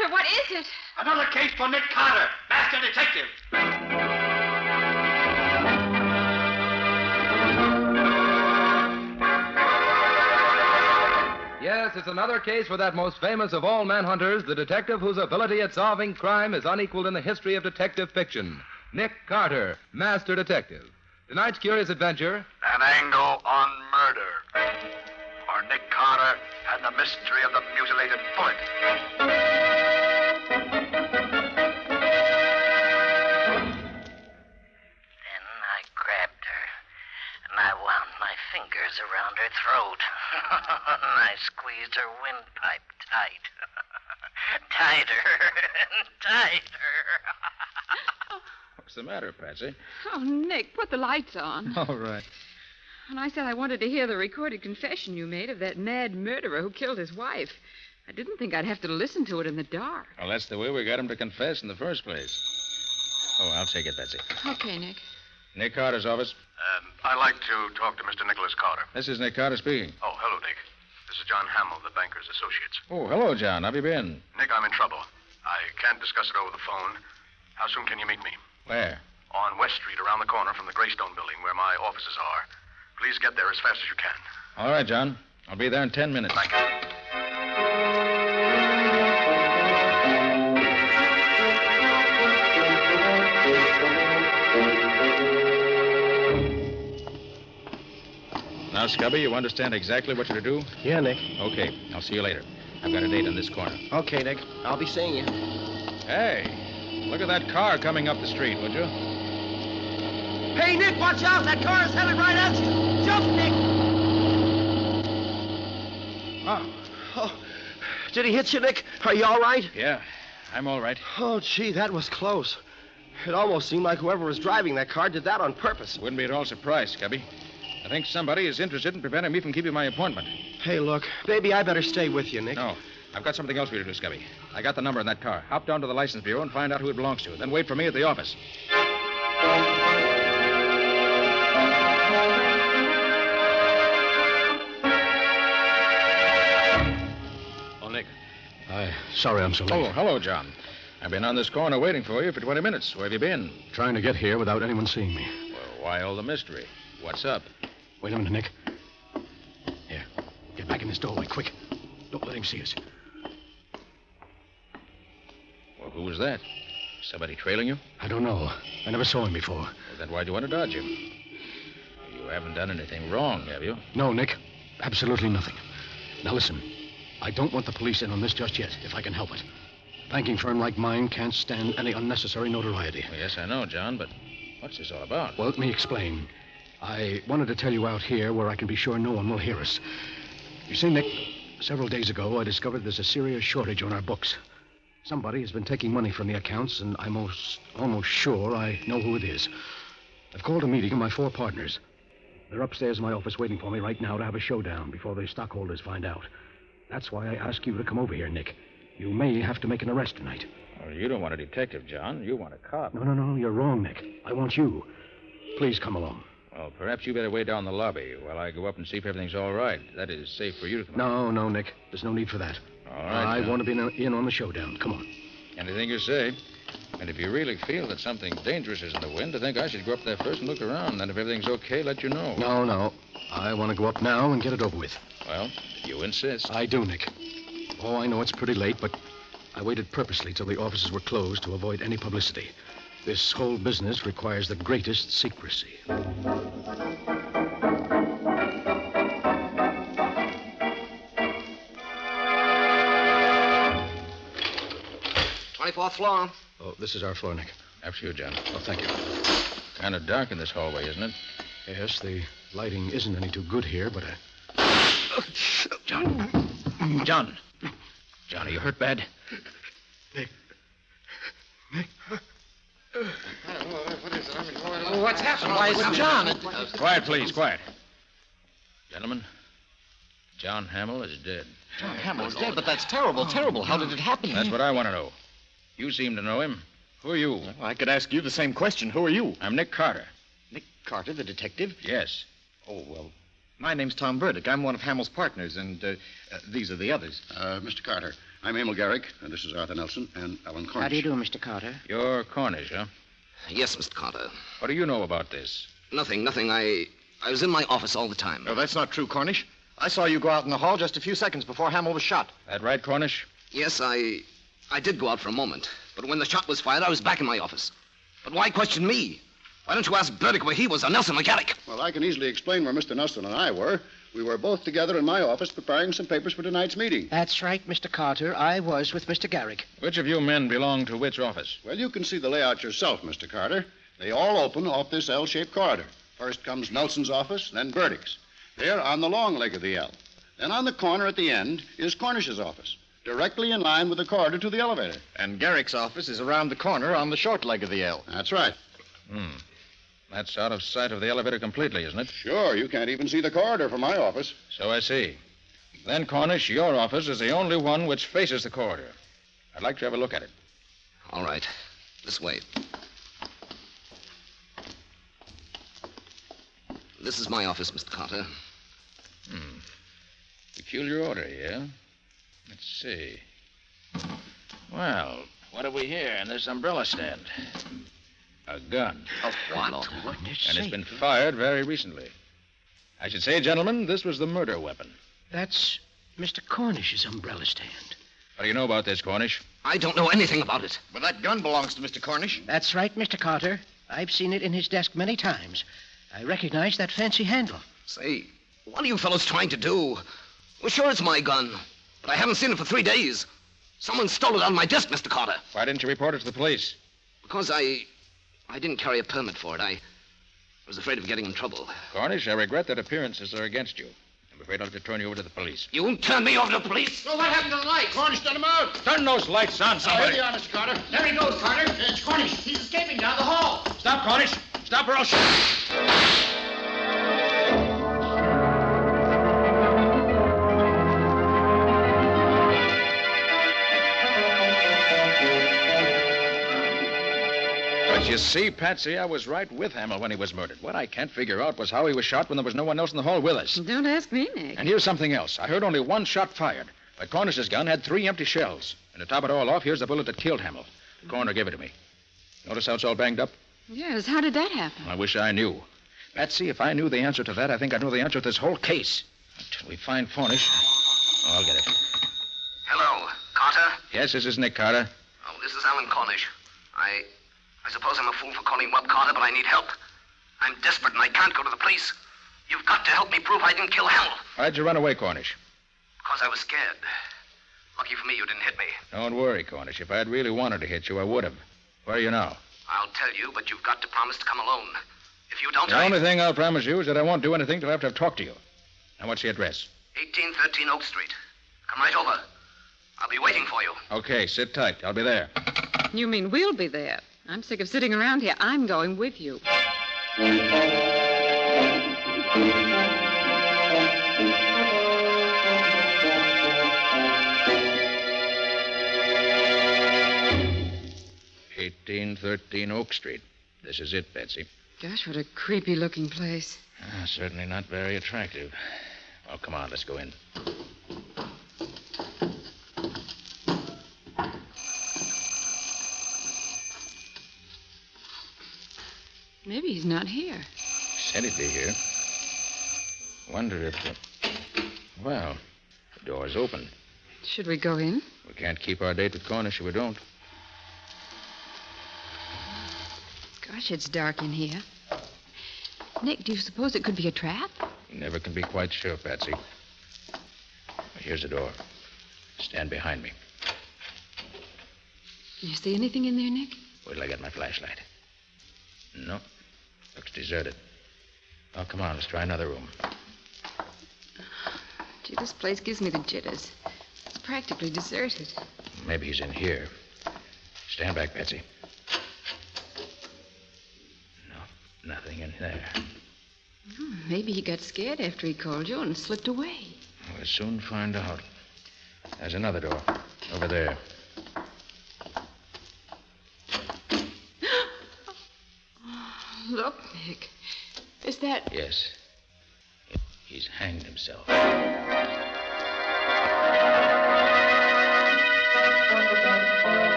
Carter, what is it? Another case for Nick Carter, master detective. Yes, it's another case for that most famous of all manhunters, the detective whose ability at solving crime is unequaled in the history of detective fiction. Nick Carter, master detective. Tonight's curious adventure... An angle on murder. Or Nick Carter and the mystery of the mutilated bullet. Then I grabbed her, and I wound my fingers around her throat. And I squeezed her windpipe tight. Tighter and tighter. What's the matter, Patsy? Oh, Nick, put the lights on. All right. And I said I wanted to hear the recorded confession you made of that mad murderer who killed his wife. I didn't think I'd have to listen to it in the dark. Well, that's the way we got him to confess in the first place. Oh, I'll take it, Patsy. Okay, Nick. Nick Carter's office. I'd like to talk to Mr. Nicholas Carter. This is Nick Carter speaking. Oh, hello, Nick. This is John Hamill of the Bankers Associates. Oh, hello, John. How have you been? Nick, I'm in trouble. I can't discuss it over the phone. How soon can you meet me? Where? On West Street, around the corner from the Greystone building where my offices are. Please get there as fast as you can. All right, John. I'll be there in 10 minutes. Thank you. Now, Scubby, you understand exactly what you're to do? Yeah, Nick. Okay. I'll see you later. I've got a date on this corner. Okay, Nick. I'll be seeing you. Hey, look at that car coming up the street, would you? Hey, Nick, watch out. That car is headed right at you. Jump, Nick. Oh. Did he hit you, Nick? Are you all right? Yeah, I'm all right. Oh, gee, that was close. It almost seemed like whoever was driving that car did that on purpose. Wouldn't be at all surprised, Scubby. I think somebody is interested in preventing me from keeping my appointment. Hey, look, maybe I better stay with you, Nick. No, I've got something else for you to do, Scubby. I got the number in that car. Hop down to the license bureau and find out who it belongs to. Then wait for me at the office. Oh, Nick. Sorry I'm so late. Oh, hello, John. I've been on this corner waiting for you for 20 minutes. Where have you been? Trying to get here without anyone seeing me. Well, why all the mystery? What's up? Wait a minute, Nick. Here, get back in this doorway, quick. Don't let him see us. Well, who was that? Somebody trailing you? I don't know. I never saw him before. Well, then why'd you want to dodge him? You haven't done anything wrong, have you? No, Nick. Absolutely nothing. Now, listen. I don't want the police in on this just yet, if I can help it. A banking firm like mine can't stand any unnecessary notoriety. Well, yes, I know, John, but what's this all about? Well, let me explain. I wanted to tell you out here where I can be sure no one will hear us. You see, Nick, several days ago, I discovered there's a serious shortage on our books. Somebody has been taking money from the accounts, and I'm almost sure I know who it is. I've called a meeting of my 4 partners. They're upstairs in my office waiting for me right now to have a showdown before the stockholders find out. That's why I asked you to come over here, Nick. You may have to make an arrest tonight. Well, you don't want a detective, John. You want a cop. No, you're wrong, Nick. I want you. Please come along. Well, perhaps you better wait down the lobby while I go up and see if everything's all right. That is safe for you to come on. No, Nick. There's no need for that. All right, I John. want to be in on the showdown. Come on. Anything you say. And if you really feel that something dangerous is in the wind, I think I should go up there first and look around. Then if everything's okay, let you know. No. I want to go up now and get it over with. Well, if you insist. I do, Nick. Oh, I know it's pretty late, but I waited purposely till the offices were closed to avoid any publicity. This whole business requires the greatest secrecy. 24th floor. Oh, this is our floor, Nick. After you, John. Oh, thank you. Kind of dark in this hallway, isn't it? Yes, the lighting isn't any too good here, but John, are you hurt bad? Nick. What is it? What's happened? Why is it John? Quiet, please, quiet. Gentlemen, John Hamill is dead. John Hamill's dead, but that's terrible. How did it happen? That's what I want to know. You seem to know him. Who are you? Well, I could ask you the same question. Who are you? I'm Nick Carter. Nick Carter, the detective? Yes. Oh, well, my name's Tom Burdick. I'm one of Hamill's partners, and these are the others. Mr. Carter, I'm Emil Garrick, and this is Arthur Nelson and Alan Cornish. How do you do, Mr. Carter? You're Cornish, huh? Yes, Mr. Carter. What do you know about this? Nothing. I was in my office all the time. No, that's not true, Cornish. I saw you go out in the hall just a few seconds before Hamill was shot. That right, Cornish? Yes, I did go out for a moment. But when the shot was fired, I was back in my office. But why question me? Why don't you ask Burdick where he was, or Nelson McGarrick? Well, I can easily explain where Mr. Nelson and I were. We were both together in my office preparing some papers for tonight's meeting. That's right, Mr. Carter. I was with Mr. Garrick. Which of you men belong to which office? Well, you can see the layout yourself, Mr. Carter. They all open off this L-shaped corridor. First comes Nelson's office, then Burdick's. They're on the long leg of the L. Then on the corner at the end is Cornish's office, directly in line with the corridor to the elevator. And Garrick's office is around the corner on the short leg of the L. That's right. That's out of sight of the elevator completely, isn't it? Sure, you can't even see the corridor from my office. So I see. Then, Cornish, your office is the only one which faces the corridor. I'd like to have a look at it. All right. This way. This is my office, Mr. Carter. Peculiar order here. Let's see. Well, what have we here in this umbrella stand? A gun. Of what? And it's been fired very recently. I should say, gentlemen, this was the murder weapon. That's Mr. Cornish's umbrella stand. What do you know about this, Cornish? I don't know anything about it. But that gun belongs to Mr. Cornish. That's right, Mr. Carter. I've seen it in his desk many times. I recognize that fancy handle. Say, what are you fellows trying to do? Well, sure, it's my gun, but I haven't seen it for 3 days. Someone stole it out of my desk, Mr. Carter. Why didn't you report it to the police? Because I didn't carry a permit for it. I was afraid of getting in trouble. Cornish, I regret that appearances are against you. I'm afraid I'll have to turn you over to the police. You won't turn me over to the police? Well, what happened to the lights? Cornish, let him out. Turn those lights on, somebody. Here they are, Mr. Carter. There he goes, Carter. It's Cornish. He's escaping down the hall. Stop, Cornish. Stop or I'll shoot. 'But you see, Patsy, I was right with Hamill when he was murdered. What I can't figure out was how he was shot when there was no one else in the hall with us. Don't ask me, Nick. And here's something else. I heard only one shot fired, but Cornish's gun had 3 empty shells. And to top it all off, here's the bullet that killed Hamill. The coroner gave it to me. Notice how it's all banged up? Yes, how did that happen? I wish I knew. Patsy, if I knew the answer to that, I think I'd know the answer to this whole case. Until we find Cornish. Oh, I'll get it. Hello, Carter? Yes, this is Nick Carter. Oh, this is Alan Cornish. I suppose I'm a fool for calling you up, Carter, but I need help. I'm desperate and I can't go to the police. You've got to help me prove I didn't kill Hamill. Why'd you run away, Cornish? Because I was scared. Lucky for me, you didn't hit me. Don't worry, Cornish. If I'd really wanted to hit you, I would have. Where are you now? I'll tell you, but you've got to promise to come alone. If you don't, The only thing I'll promise you is that I won't do anything till after I've talked to you. Now, what's the address? 1813 Oak Street. Come right over. I'll be waiting for you. Okay, sit tight. I'll be there. You mean we'll be there? I'm sick of sitting around here. I'm going with you. "1813 Oak Street. This is it, Betsy." Gosh, what a creepy-looking place. Certainly not very attractive. Well, come on, let's go in. Maybe he's not here. Said he'd be here. Wonder if... Well, the door's open. Should we go in? We can't keep our date with Cornish if we don't. Gosh, it's dark in here. Nick, do you suppose it could be a trap? You never can be quite sure, Patsy. Here's the door. Stand behind me. Do you see anything in there, Nick? Wait till I get my flashlight. No. Looks deserted. Oh, come on. Let's try another room. Gee, this place gives me the jitters. It's practically deserted. Maybe he's in here. Stand back, Patsy. No, nothing in there. Maybe he got scared after he called you and slipped away. We'll soon find out. There's another door. Over there. Look, Nick. Is that... Yes. He's hanged himself.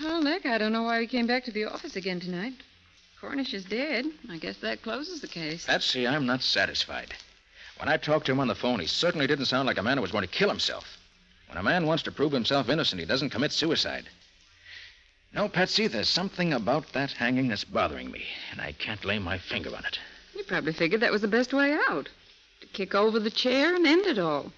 Well, Nick, I don't know why he came back to the office again tonight. Cornish is dead. I guess that closes the case. Patsy, I'm not satisfied. When I talked to him on the phone, he certainly didn't sound like a man who was going to kill himself. When a man wants to prove himself innocent, he doesn't commit suicide. No, Patsy, there's something about that hanging that's bothering me, and I can't lay my finger on it. You probably figured that was the best way out. To kick over the chair and end it all.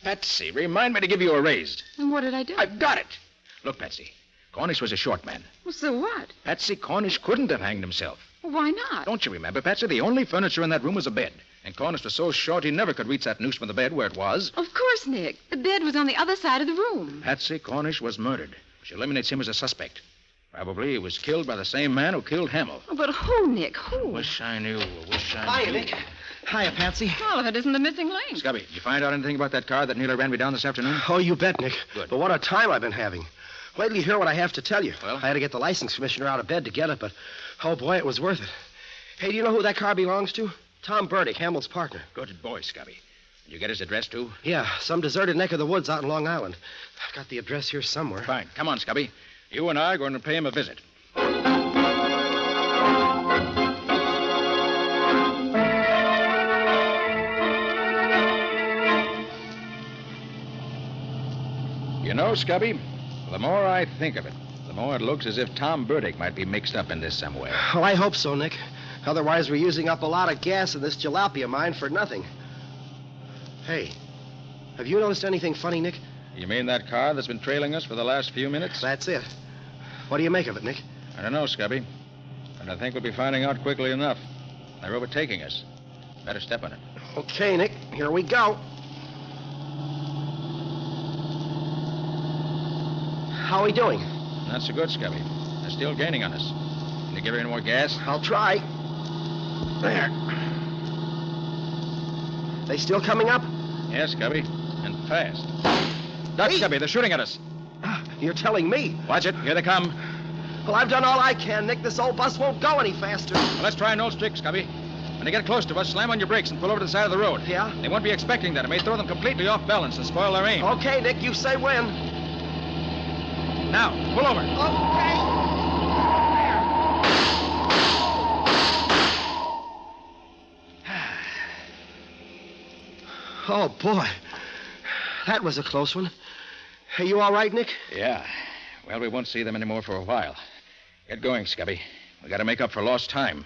Patsy, remind me to give you a raise. And what did I do? I've got it. Look, Patsy, Cornish was a short man. Well, so what? Patsy, Cornish couldn't have hanged himself. Well, why not? Don't you remember, Patsy? The only furniture in that room was a bed. And Cornish was so short he never could reach that noose from the bed where it was. Of course, Nick. The bed was on the other side of the room. Patsy, Cornish was murdered, which eliminates him as a suspect. Probably he was killed by the same man who killed Hamill. Oh, but who, Nick? Who? Wish I knew. Hiya, Nick. Hiya, Patsy. Well, if it isn't the missing link. Scubby, did you find out anything about that car that nearly ran me down this afternoon? Oh, you bet, Nick. Good. But what a time I've been having. Wait till you hear what I have to tell you. Well? I had to get the license commissioner out of bed to get it, but, oh, boy, it was worth it. Hey, do you know who that car belongs to? Tom Burdick, Hamill's partner. Good boy, Scubby. Did you get his address, too? Yeah, some deserted neck of the woods out in Long Island. I've got the address here somewhere. Fine. Come on, Scubby. You and I are going to pay him a visit. You know, Scubby, the more I think of it, the more it looks as if Tom Burdick might be mixed up in this somewhere. Oh, I hope so, Nick. Otherwise, we're using up a lot of gas in this jalopy of mine for nothing. Hey, have you noticed anything funny, Nick? You mean that car that's been trailing us for the last few minutes? That's it. What do you make of it, Nick? I don't know, Scubby. But I think we'll be finding out quickly enough. They're overtaking us. Better step on it. Okay, Nick, here we go. How are we doing? Not so good, Scubby. They're still gaining on us. Can you give her any more gas? I'll try. There. They still coming up? Yes, Scubby. And fast. Duck, Hey. Scubby. They're shooting at us. You're telling me. Watch it. Here they come. Well, I've done all I can, Nick. This old bus won't go any faster. Well, let's try an old trick, Scubby. When they get close to us, slam on your brakes and pull over to the side of the road. Yeah? They won't be expecting that. It may throw them completely off balance and spoil their aim. Okay, Nick, you say when. Now, pull over. Oh, boy. That was a close one. Are you all right, Nick? Yeah. Well, we won't see them anymore for a while. Get going, Scubby. We got to make up for lost time.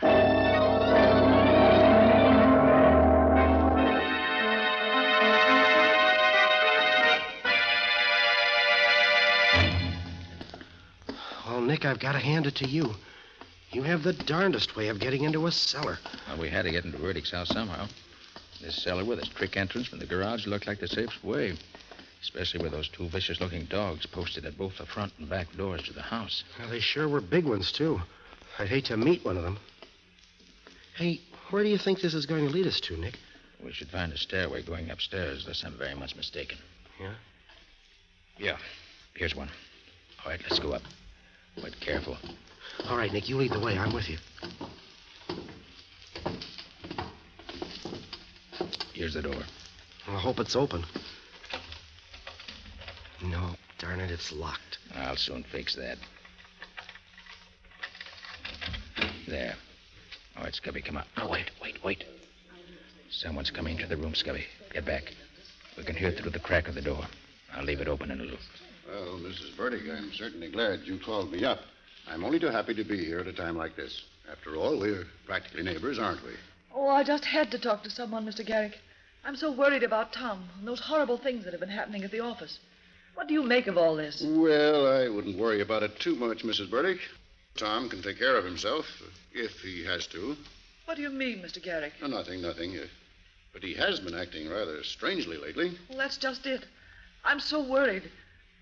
Well, Nick, I've got to hand it to you. You have the darndest way of getting into a cellar. Well, we had to get into Burdick's house somehow. This cellar with its trick entrance from the garage looked like the safest way. Especially with those two vicious-looking dogs posted at both the front and back doors to the house. Well, they sure were big ones, too. I'd hate to meet one of them. Hey, where do you think this is going to lead us to, Nick? We should find a stairway going upstairs, unless I'm very much mistaken. Yeah? Yeah. Here's one. All right, let's go up. But careful. All right, Nick, you lead the way. I'm with you. Here's the door. I hope it's open. No, darn it, it's locked. I'll soon fix that. There. All right, Scubby, come on. Oh, wait. Someone's coming into the room, Scubby. Get back. We can hear through the crack of the door. I'll leave it open in a little. Well, Mrs. Burdick, I'm certainly glad you called me up. I'm only too happy to be here at a time like this. After all, we're practically neighbors, aren't we? Oh, I just had to talk to someone, Mr. Garrick. I'm so worried about Tom and those horrible things that have been happening at the office. What do you make of all this? Well, I wouldn't worry about it too much, Mrs. Burdick. Tom can take care of himself, if he has to. What do you mean, Mr. Garrick? Oh, nothing. But he has been acting rather strangely lately. Well, that's just it. I'm so worried.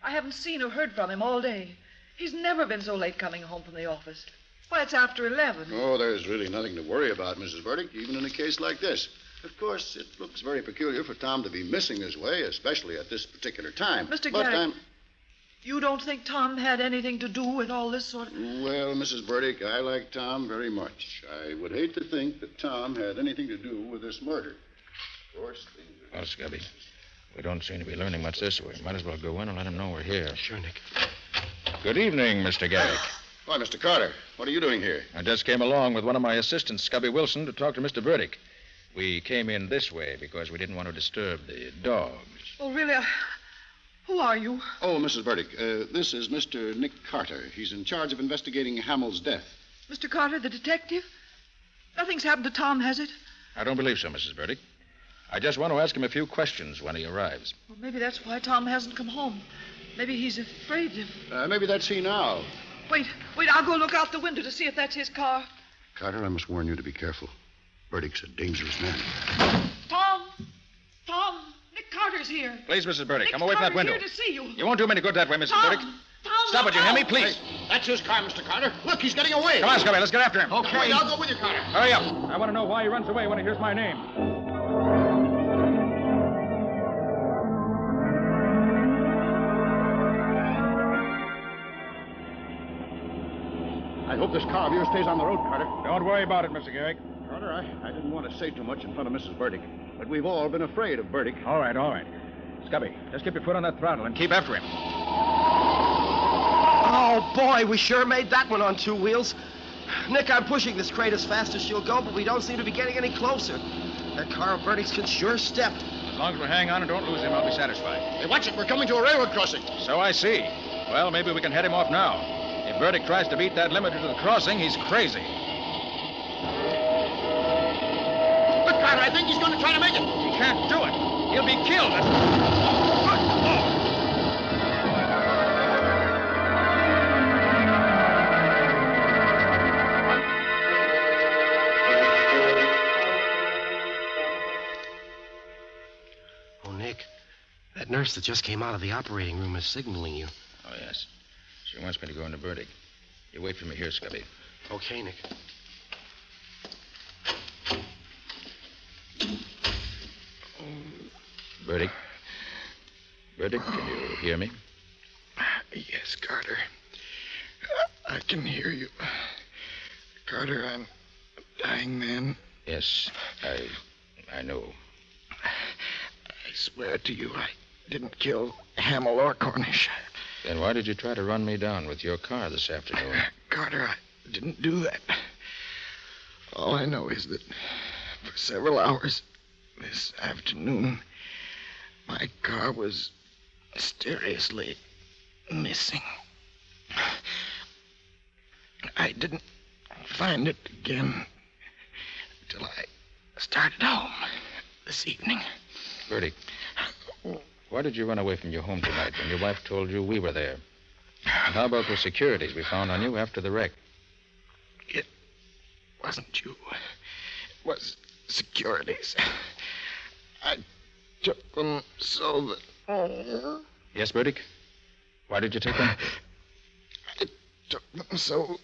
I haven't seen or heard from him all day. He's never been so late coming home from the office. Why, it's after 11. Oh, there's really nothing to worry about, Mrs. Burdick, even in a case like this. Of course, it looks very peculiar for Tom to be missing this way, especially at this particular time. Mr. But Garrick, you don't think Tom had anything to do with all this sort of... Well, Mrs. Burdick, I like Tom very much. I would hate to think that Tom had anything to do with this murder. Of course, Well, Scubby, we don't seem to be learning much this way. Might as well go in and let him know we're here. Sure, Nick. Good evening, Mr. Garrick. Why, Mr. Carter, what are you doing here? I just came along with one of my assistants, Scubby Wilson, to talk to Mr. Burdick. We came in this way because we didn't want to disturb the dogs. Oh, really? Who are you? Oh, Mrs. Burdick, this is Mr. Nick Carter. He's in charge of investigating Hamill's death. Mr. Carter, the detective? Nothing's happened to Tom, has it? I don't believe so, Mrs. Burdick. I just want to ask him a few questions when he arrives. Well, maybe that's why Tom hasn't come home. Maybe he's afraid of... Maybe that's he now. Wait, I'll go look out the window to see if that's his car. Carter, I must warn you to be careful. Burdick's a dangerous man. Tom, Nick Carter's here. Please, Mrs. Burdick, Nick come away from that Carter's window. here to see you. You won't do him any good that way, Mrs. Tom, Burdick. Tom, Stop it, you hear me? Please. Hey, that's his car, Mr. Carter. Look, he's getting away. Come on, Scubby, let's get after him. Okay. Wait, I'll go with you, Carter. Hurry up. I want to know why he runs away when he hears my name. I hope this car of yours stays on the road, Carter. Don't worry about it, Mr. Garrick. Carter, I didn't want to say too much in front of Mrs. Burdick, but we've all been afraid of Burdick. All right. Scubby, just keep your foot on that throttle and keep after him. Oh, boy, we sure made that one on two wheels. Nick, I'm pushing this crate as fast as she'll go, but we don't seem to be getting any closer. That car of Burdick's can sure step. As long as we hang on and don't lose him, I'll be satisfied. Hey, watch it. We're coming to a railroad crossing. So I see. Well, maybe we can head him off now. If Burdick tries to beat that limiter to the crossing, he's crazy. Look, Carter, I think he's going to try to make it. He can't do it. He'll be killed. Oh, Nick, that nurse that just came out of the operating room is signaling you. Oh, yes. She wants me to go into Burdick. You wait for me here, Scubby. Okay, Nick. Burdick? Burdick, can you hear me? Yes, Carter. I can hear you. Carter, I'm a dying man. Yes, I know. I swear to you, I didn't kill Hamill or Cornish. Then why did you try to run me down with your car this afternoon? Carter, I didn't do that. All I know is that for several hours this afternoon, my car was mysteriously missing. I didn't find it again until I started home this evening. Burdick, why did you run away from your home tonight when your wife told you we were there? And how about those securities we found on you after the wreck? It wasn't you. It was securities. I took them so that... Yes, Burdick? Why did you take them? I took them so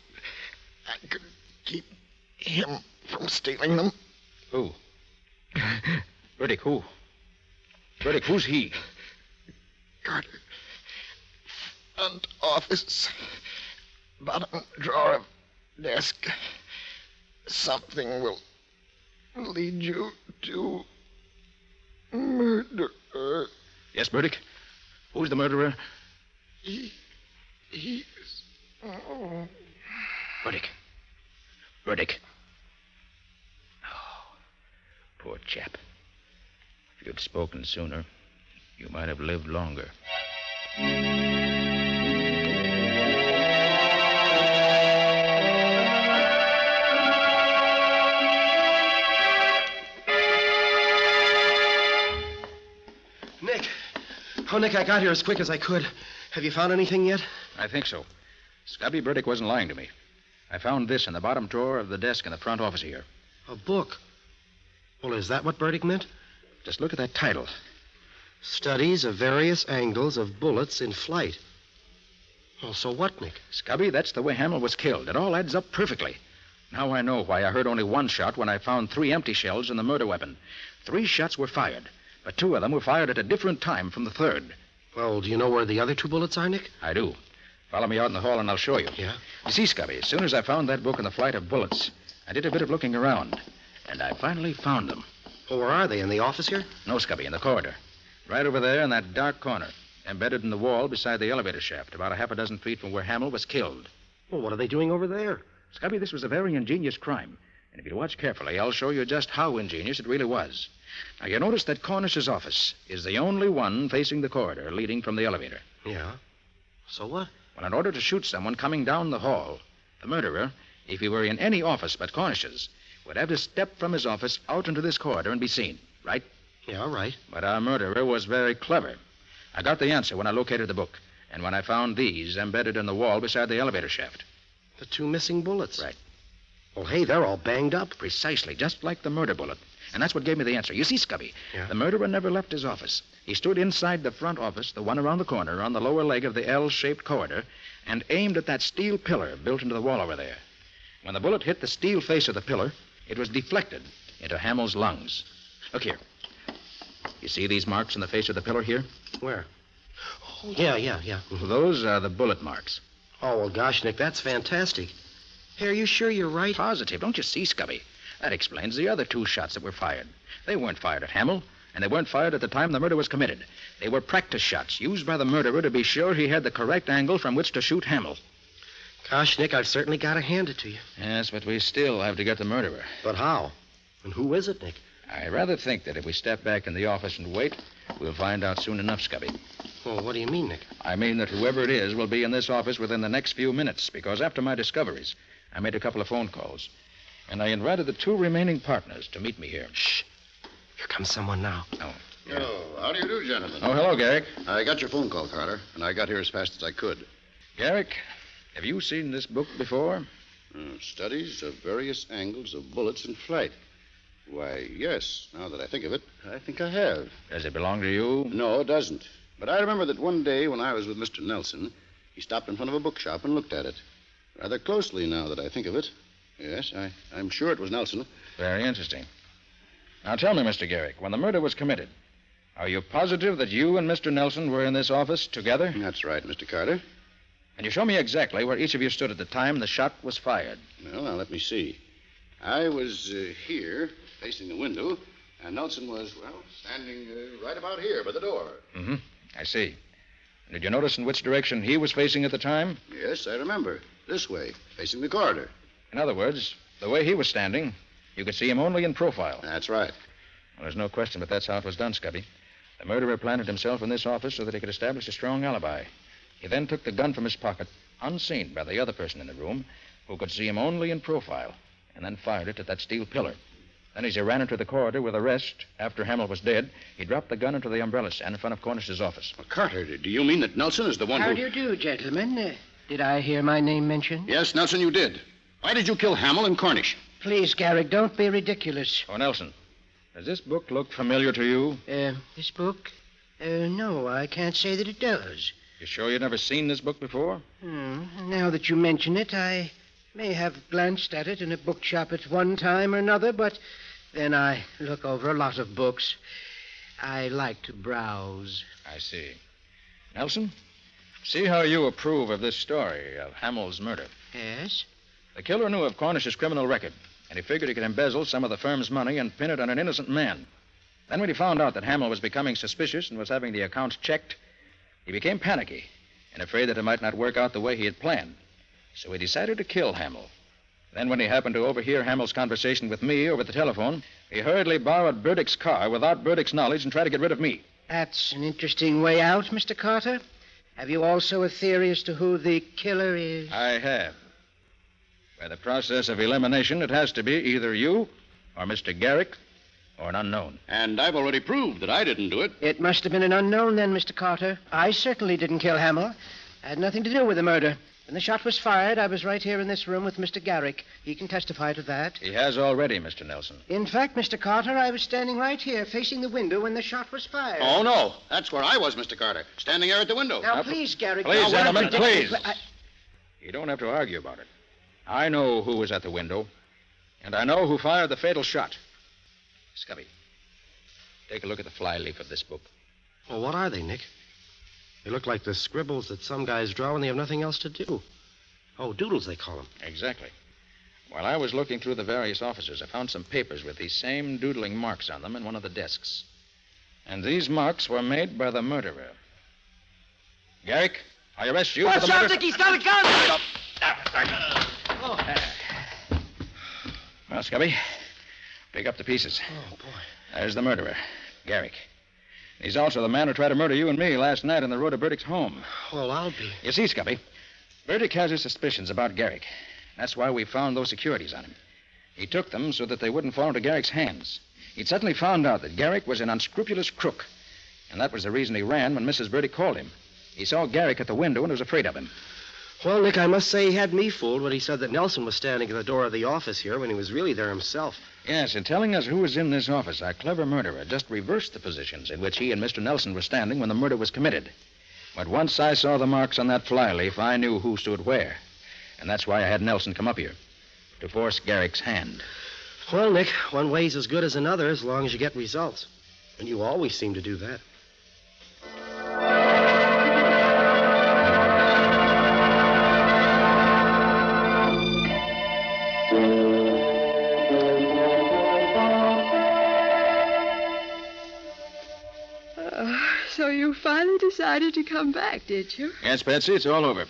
I could keep him from stealing them. Who? Burdick, who? Burdick, who's he? Carter. Front office. Bottom drawer of desk. Something will lead you to murder. Yes, Burdick? Who's the murderer? He's... Oh. Burdick. Burdick. Oh, poor chap. If you'd spoken sooner, you might have lived longer. Nick. Oh, Nick, I got here as quick as I could. Have you found anything yet? I think so. Scubby Burdick wasn't lying to me. I found this in the bottom drawer of the desk in the front office here. A book. Well, is that what Burdick meant? Just look at that title. Studies of various angles of bullets in flight. Well, so what, Nick? Scubby, that's the way Hamill was killed. It all adds up perfectly. Now I know why I heard only one shot when I found 3 empty shells in the murder weapon. 3 shots were fired, but 2 of them were fired at a different time from the third. Well, do you know where the other 2 bullets are, Nick? I do. Follow me out in the hall and I'll show you. Yeah? You see, Scubby, as soon as I found that book in the flight of bullets, I did a bit of looking around, and I finally found them. Well, where are they? In the office here? No, Scubby, in the corridor. Right over there in that dark corner. embedded in the wall beside the elevator shaft, about a half a dozen feet from where Hamill was killed. Well, what are they doing over there? Scubby, this was a very ingenious crime. And if you watch carefully, I'll show you just how ingenious it really was. Now, you notice that Cornish's office is the only one facing the corridor leading from the elevator. Yeah. So what? Well, in order to shoot someone coming down the hall, the murderer, if he were in any office but Cornish's, would have to step from his office out into this corridor and be seen, right? Yeah, right. But our murderer was very clever. I got the answer when I located the book, and when I found these embedded in the wall beside the elevator shaft. The 2 missing bullets. Right. Well, hey, they're all banged up. Precisely, just like the murder bullet. And that's what gave me the answer. You see, Scubby, Yeah. the murderer never left his office. He stood inside the front office, the one around the corner, on the lower leg of the L-shaped corridor, and aimed at that steel pillar built into the wall over there. When the bullet hit the steel face of the pillar, it was deflected into Hamill's lungs. Look here. You see these marks in the face of the pillar here? Where? Oh, yeah. Those are the bullet marks. Oh, well, gosh, Nick, that's fantastic. Hey, are you sure you're right? Positive. Don't you see, Scubby? That explains the other 2 shots that were fired. They weren't fired at Hamill, and they weren't fired at the time the murder was committed. They were practice shots used by the murderer to be sure he had the correct angle from which to shoot Hamill. Gosh, Nick, I've certainly got to hand it to you. Yes, but we still have to get the murderer. But how? And who is it, Nick? I rather think that if we step back in the office and wait, we'll find out soon enough, Scubby. Well, what do you mean, Nick? I mean that whoever it is will be in this office within the next few minutes, because after my discoveries, I made a couple of phone calls, and I invited the 2 remaining partners to meet me here. Shh. Here comes someone now. Oh. Oh, how do you do, gentlemen? Oh, hello, Garrick. I got your phone call, Carter, and I got here as fast as I could. Garrick, have you seen this book before? Studies of various angles of bullets in flight. Why, yes, now that I think of it, I think I have. Does it belong to you? No, it doesn't. But I remember that one day when I was with Mr. Nelson, he stopped in front of a bookshop and looked at it. Rather closely, now that I think of it. Yes, I'm sure it was Nelson. Very interesting. Now tell me, Mr. Garrick, when the murder was committed, are you positive that you and Mr. Nelson were in this office together? That's right, Mr. Carter. Can you show me exactly where each of you stood at the time the shot was fired? Well, now let me see. I was here, facing the window, and Nelson was, standing right about here by the door. Mm-hmm. I see. Did you notice in which direction he was facing at the time? Yes, I remember. This way, facing the corridor. In other words, the way he was standing, you could see him only in profile. That's right. Well, there's no question but that's how it was done, Scubby. The murderer planted himself in this office so that he could establish a strong alibi. He then took the gun from his pocket, unseen by the other person in the room, who could see him only in profile, and then fired it at that steel pillar. Then, as he ran into the corridor with the rest, after Hamill was dead, he dropped the gun into the umbrella stand in front of Cornish's office. Well, Carter, do you mean that Nelson is the one How who... do you do, gentlemen? Did I hear my name mentioned? Yes, Nelson, you did. Why did you kill Hamill and Cornish? Please, Garrick, don't be ridiculous. Oh, Nelson, does this book look familiar to you? This book? No, I can't say that it does. You sure you'd never seen this book before? Now that you mention it, I may have glanced at it in a bookshop at one time or another, but then I look over a lot of books. I like to browse. I see. Nelson, see how you approve of this story of Hamill's murder. Yes? The killer knew of Cornish's criminal record, and he figured he could embezzle some of the firm's money and pin it on an innocent man. Then when he found out that Hamill was becoming suspicious and was having the accounts checked, he became panicky and afraid that it might not work out the way he had planned. So he decided to kill Hamill. Then when he happened to overhear Hamill's conversation with me over the telephone, he hurriedly borrowed Burdick's car without Burdick's knowledge and tried to get rid of me. That's an interesting way out, Mr. Carter. Have you also a theory as to who the killer is? I have. By the process of elimination, it has to be either you or Mr. Garrick or an unknown. And I've already proved that I didn't do it. It must have been an unknown then, Mr. Carter. I certainly didn't kill Hamill. I had nothing to do with the murder. When the shot was fired, I was right here in this room with Mr. Garrick. He can testify to that. He has already, Mr. Nelson. In fact, Mr. Carter, I was standing right here facing the window when the shot was fired. Oh, no. That's where I was, Mr. Carter. Standing there at the window. Now, please, Garrick. Please, now, gentlemen, please. I... You don't have to argue about it. I know who was at the window, and I know who fired the fatal shot. Scubby, take a look at the flyleaf of this book. Well, what are they, Nick? They look like the scribbles that some guys draw when they have nothing else to do. Oh, doodles, they call them. Exactly. While I was looking through the various offices, I found some papers with these same doodling marks on them in one of the desks. And these marks were made by the murderer. Garrick, I arrest you Watch for the out, murder... Nick, he's got a gun! Well, Scubby, pick up the pieces. Oh, boy. There's the murderer, Garrick. He's also the man who tried to murder you and me last night on the road to Burdick's home. Well, I'll be... You see, Scubby, Burdick has his suspicions about Garrick. That's why we found those securities on him. He took them so that they wouldn't fall into Garrick's hands. He'd suddenly found out that Garrick was an unscrupulous crook. And that was the reason he ran when Mrs. Burdick called him. He saw Garrick at the window and was afraid of him. Well, Nick, I must say he had me fooled when he said that Nelson was standing at the door of the office here when he was really there himself. Yes, in telling us who was in this office, our clever murderer just reversed the positions in which he and Mr. Nelson were standing when the murder was committed. But once I saw the marks on that flyleaf, I knew who stood where. And that's why I had Nelson come up here, to force Garrick's hand. Well, Nick, one way's as good as another as long as you get results. And you always seem to do that. So you finally decided to come back, did you? Yes, Patsy, it's all over.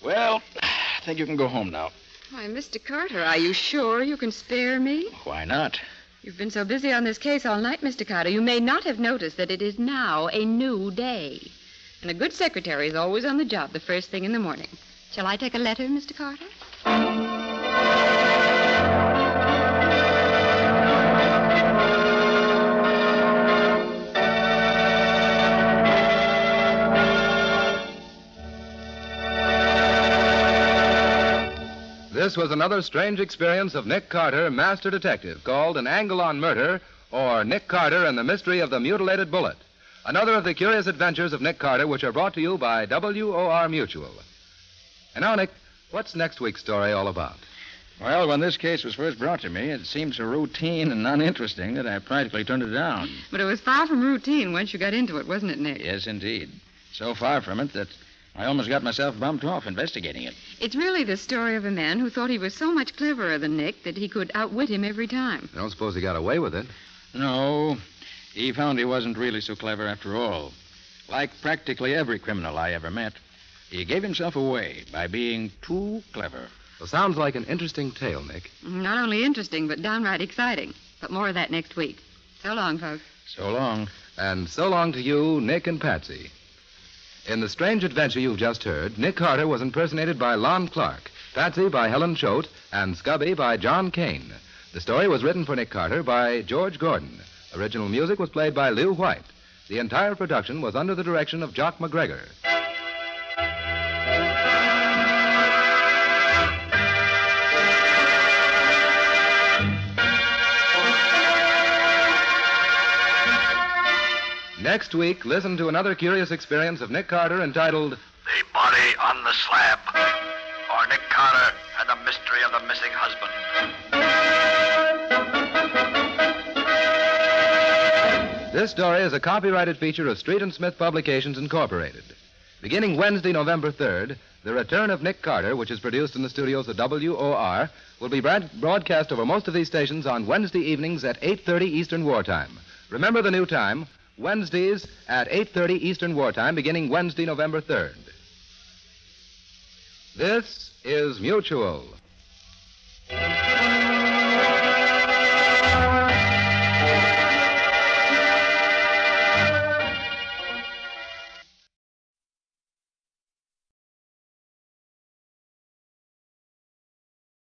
Well, I think you can go home now. Why, Mr. Carter, are you sure you can spare me? Why not? You've been so busy on this case all night, Mr. Carter, you may not have noticed that it is now a new day. And a good secretary is always on the job the first thing in the morning. Shall I take a letter, Mr. Carter? This was another strange experience of Nick Carter, Master Detective, called An Angle on Murder, or Nick Carter and the Mystery of the Mutilated Bullet. Another of the curious adventures of Nick Carter, which are brought to you by WOR Mutual. And now, Nick, what's next week's story all about? Well, when this case was first brought to me, it seemed so routine and uninteresting that I practically turned it down. But it was far from routine once you got into it, wasn't it, Nick? Yes, indeed. So far from it that I almost got myself bumped off investigating it. It's really the story of a man who thought he was so much cleverer than Nick that he could outwit him every time. I don't suppose he got away with it. No, he found he wasn't really so clever after all. Like practically every criminal I ever met, he gave himself away by being too clever. Well, sounds like an interesting tale, Nick. Not only interesting, but downright exciting. But more of that next week. So long, folks. So long. And so long to you, Nick and Patsy. In the strange adventure you've just heard, Nick Carter was impersonated by Lon Clark, Patsy by Helen Choate, and Scubby by John Kane. The story was written for Nick Carter by George Gordon. Original music was played by Lew White. The entire production was under the direction of Jock McGregor. Next week, listen to another curious experience of Nick Carter entitled The Body on the Slab, or Nick Carter and the Mystery of the Missing Husband. This story is a copyrighted feature of Street and Smith Publications, Incorporated. Beginning Wednesday, November 3rd, The Return of Nick Carter, which is produced in the studios of WOR, will be broadcast over most of these stations on Wednesday evenings at 8:30 Eastern Wartime. Remember the new time, Wednesdays at 8:30 Eastern Wartime, beginning Wednesday, November 3rd. This is Mutual.